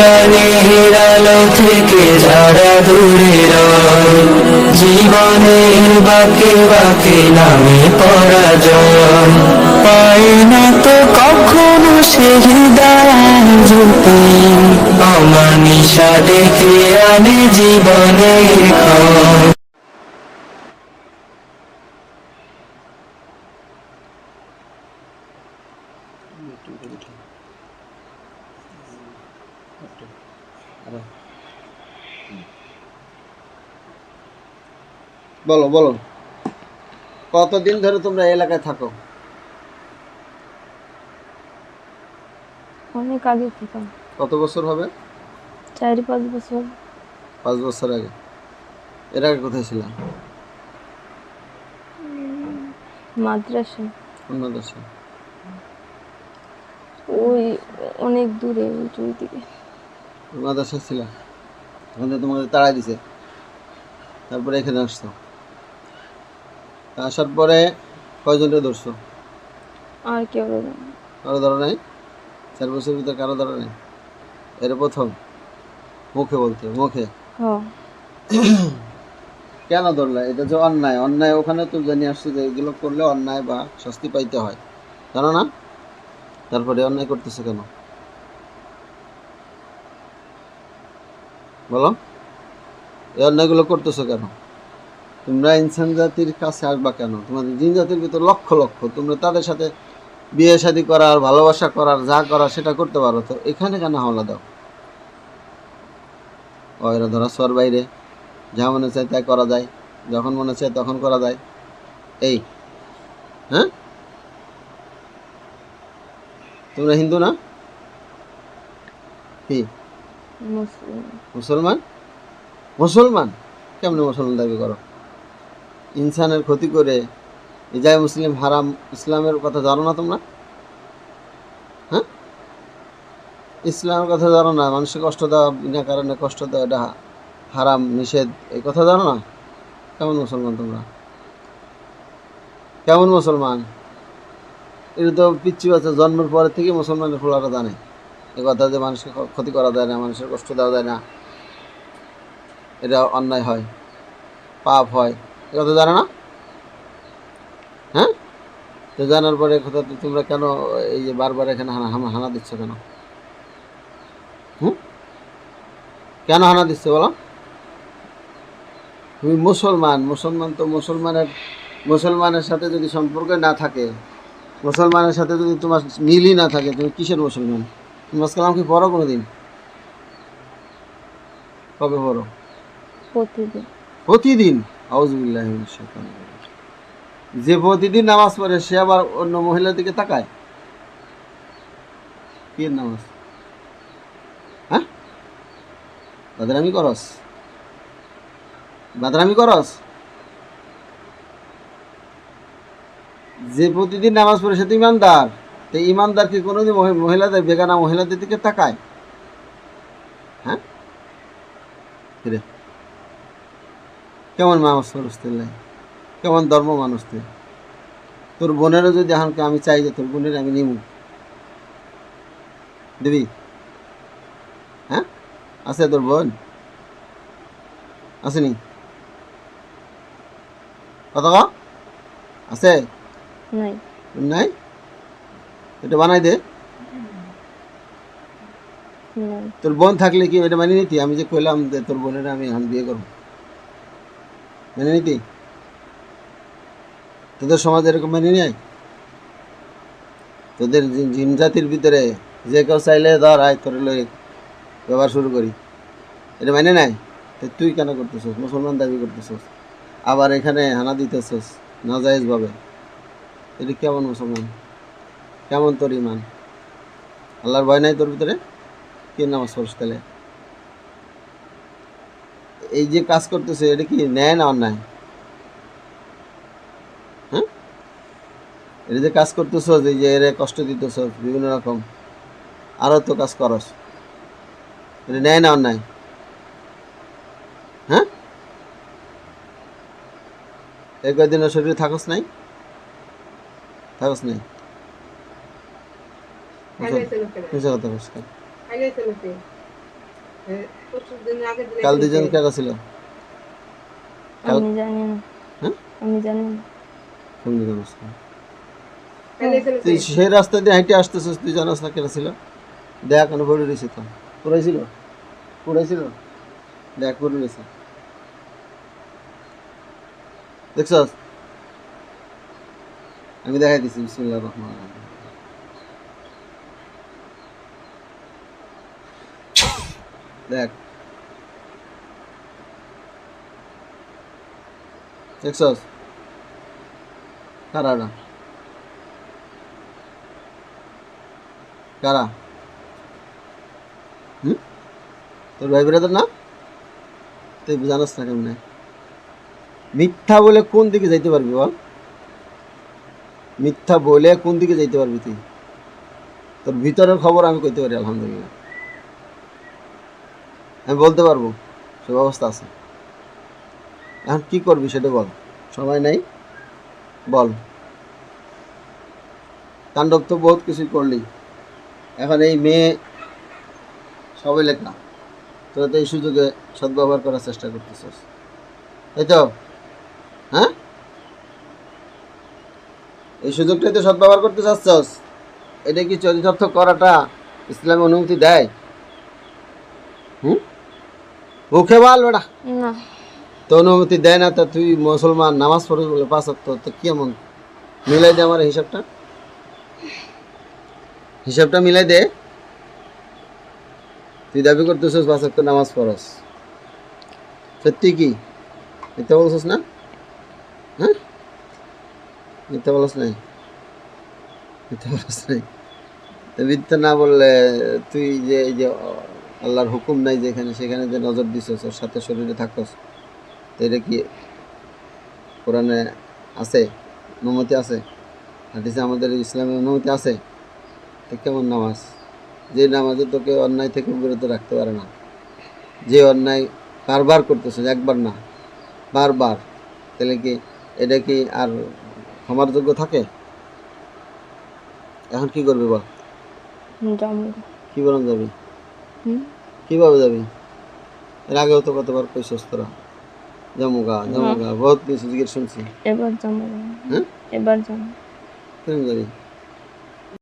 জ্ঞানের আলো থেকে যারা দূরে রয়, জীবনের বাঁকে বাঁকে নামে পরাজয় পায় না তো কখনো সে হৃদয় জ্যোতি, অমানিসা ডেকে আনে জীবনের ক্ষয়। বলো বলো, কতদিন ধরে তোমরা এই এলাকায় থাকো? অনেক আগে থেকে, কত বছর হবে? 4-5 বছর। 5 বছর আগে। এর আগে কোথায় ছিলাম? মাদ্রাসা অন্য দেশে। ওই অনেক দূরে, ওই দিকে। মাদ্রাসা ছিলাম, ওখানে তোমাদের তাড়াই দিছে, তারপরে এখানে আসছো। আসার পরে কয়জনকে ধরছো? আর কেউ না। কারো ধরো নাই? 4 বছরের ভিতরে কারো ধরো নাই? এর প্রথম? মুখে বলতে, মুখে। হ্যাঁ, কেন ধরলা? এটা যে অন্যায়, অন্যায় ওখানে তো জানি আসছো যে এগুলো করলে অন্যায় বা শাস্তি পাইতে হয়, জানো না? তারপরে অন্যায় করতেছে কেন বলো? এই অন্যায়গুলো করতেছো কেন? তোমরা ইনসান জাতির কাছে আসবা কেন? তোমাদের জিন জাতির ভিতর লক্ষ লক্ষ, তোমরা তাদের সাথে বিয়ে শাদী করার, ভালোবাসা করার, যা করার সেটা করতে পারো, তো এখানে কেন হামলা দাও? ওরা ধরা ছোঁয়ার বাইরে, যা মনে চায় তাই করা যায়, যখন মনে চায় তখন করা যায়। এই, হ্যাঁ, তোমরা হিন্দু না? কি মুসলিম। মুসলমান? মুসলমান কেমনে মুসলমান দাবি করো? ইনসানের ক্ষতি করে ইজায় মুসলিম হারাম, ইসলামের কথা জানো না তোমরা? হ্যাঁ, ইসলামের কথা জানো না? মানুষকে কষ্ট দেওয়া, বিনা কারণে কষ্ট দেওয়া এটা হারাম, নিষেধ, এই কথা জানো না? কেমন মুসলমান তোমরা? কেমন মুসলমান? এটা তো পিচ্ছি বাচ্চা জন্মের পরে থেকে মুসলমানের ফোলারা জানে এ কথা, যে মানুষকে ক্ষতি করা যায় না, মানুষের কষ্ট দেওয়া যায় না, এটা অন্যায় হয়, পাপ হয়, এ কথা জানো না? হ্যাঁ, তো জানার পরে কথা তো তোমরা কেন এই যে বারবার এখানে হানা দিচ্ছ কেন? হুম, কেন হানা দিচ্ছ বলো? তুমি মুসলমান, মুসলমান তো মুসলমানের সাথে যদি সম্পর্ক না থাকে, মুসলমানের সাথে যদি তোমার মিলই না থাকে, তুমি কিসের মুসলমান? নামাজ কালাম কি পড়ো কোনোদিন? কবে পড়ো? প্রতিদিন। প্রতিদিন? আউযুবিল্লাহি মিনাশ শাইতানির রাজিম। যে প্রতিদিন নামাজ পড়ে সে আবার অন্য মহিলার দিকে তাকায়? কি নামাজ? হ্যাঁ, বাদরামি করস? বাদরামি করস? যে প্রতিদিন নামাজ পড়ে সে তো ইমানদার, তো ইমানদার কি কোনোদিন মহিলাদের, বেগানা মহিলাদের দিকে তাকায়? হ্যাঁ, কিরে, কেমন মানুষ মানুষ তুই? কেমন ধর্ম মানুষ তুই? তোর বোনেরও যদি এখনকে আমি চাই যে তোর বোনের আমি নিমু, দিবি? হ্যাঁ, আছে তোর বোন? আসেনি? কত আছে? নাই। নাই? এটা বানাই দে। নাই। তোর বোন থাকলে কি এটা মানিয়ে নিতি? আমি যে কইলাম যে তোর বোনের আমি এখন বিয়ে করবো, মেনে নিতি? তোদের সমাজ এরকম মেনে নেয়? তোদের জিন জাতির ভিতরে যে কেউ চাইলে ধর আয় তোর লই ব্যবহার শুরু করি, এটা মেনে নেয়? তো তুই কেন করতেছস? মুসলমান দাবি করতেছস, আবার এখানে হানা দিতেছস নাজায়েজ ভাবে, এটা কেমন মুসলমান? কেমন তোর ইমান? আল্লাহর ভয় নাই তোর ভিতরে? কি নামাজ পড়ছ তাহলে? এই যে কাজ করতেছে এটা কি ন্যায় না অন্যায়? হ্যাঁ, এটা যে কাজ করতেছ, এই যে এরে কষ্ট দিতেছ বিভিন্ন রকম, আরো তো কাজ করস, এটা ন্যায় না অন্যায়? হ্যাঁ, এই কয়দিনের শরীরে থাকস নাই? থাকস নাই? মিছা কথা বলছ কেন? কাল দুজন কারা ছিল? আমি জানি না। হ্যাঁ? আমি জানি না। তুমি জানোস না? তুই সেই রাস্তা দিয়ে হাঁটে আসতেছিস, তুই জানাস না কেনা ছিল? দেখ কেন পড়ে রয়েছে তো, পড়াইছিল পড়াইছিল, দেখ পড়ে রয়েছে, দেখছস? আমি দেখাই দিচ্ছি, বিসমিল্লাহির রহমানির রহিম। দেখ, দেখছস? কারা না কারা? তোর ভাই ব্রাদার না? তুই জানাস না কেমনে? মিথ্যা বলে কোন দিকে যাইতে পারবি বল? মিথ্যা বলে কোন দিকে যাইতে পারবি তুই? তোর ভিতরের খবর আমি কইতে পারি আলহামদুলিল্লাহ, আমি বলতে পারবো, সে ব্যবস্থা আছে। এখন কি করবি সেটা বল, সময় নাই, বল। তাণ্ডব তো বহুত কিছুই করলি, এখন এই মেয়ে সবাই লেখা, তোরা তো এই সুযোগে সদ্ব্যবহার করার চেষ্টা করতেছিস, তাই তো? হ্যাঁ, এই সুযোগটাই তো সদ্ব্যবহার করতে চাচ্ছস। এটা কি চরিতার্থ করাটা ইসলামে অনুমতি দেয়? মুখে বল বেটা, না। তো অনুমতি দেয় না, তা তুই মুসলমান, নামাজ পড়ে বলে 5 ওয়াক্ত, তো কি এমন? মিলাই দে আমার হিসাবটা মিলাই দে। তুই দাবি করতেছিস 5 ওয়াক্ত নামাজ পড়স, সত্যি কি মিথ্যা বলছিস না? হ্যাঁ, মিথ্যা বলস নাই, মিথ্যা বলস নাই। তো মিথ্যা না বললে তুই যে এই যে আল্লাহর হুকুম নাই যেখানে, সেখানে যে নজর দিছস, ওর সাথে শরীরে থাকস, তো এটা কি কোরআনে আছে? অনুমতি আছে? হাদিসে আমাদের ইসলামে অনুমতি আছে? তো কেমন নামাজ? যে নামাজে তোকে অন্যায় থেকে বিরত রাখতে পারে না, যে অন্যায় বারবার করতেছে, একবার না বারবার, তাহলে কি এটা কি আর ক্ষমার যোগ্য থাকে? এখন কি করবি বল? জমা। কি বরং যাবি? হুম। কিভাবে যাবি? এর আগেও তো কতবার কইসস তোরা জমুগা বহুত কিছু জিজ্ঞেস শুনছি। এবার জমা। হ্যাঁ, এবার জমা। কেন যাবি?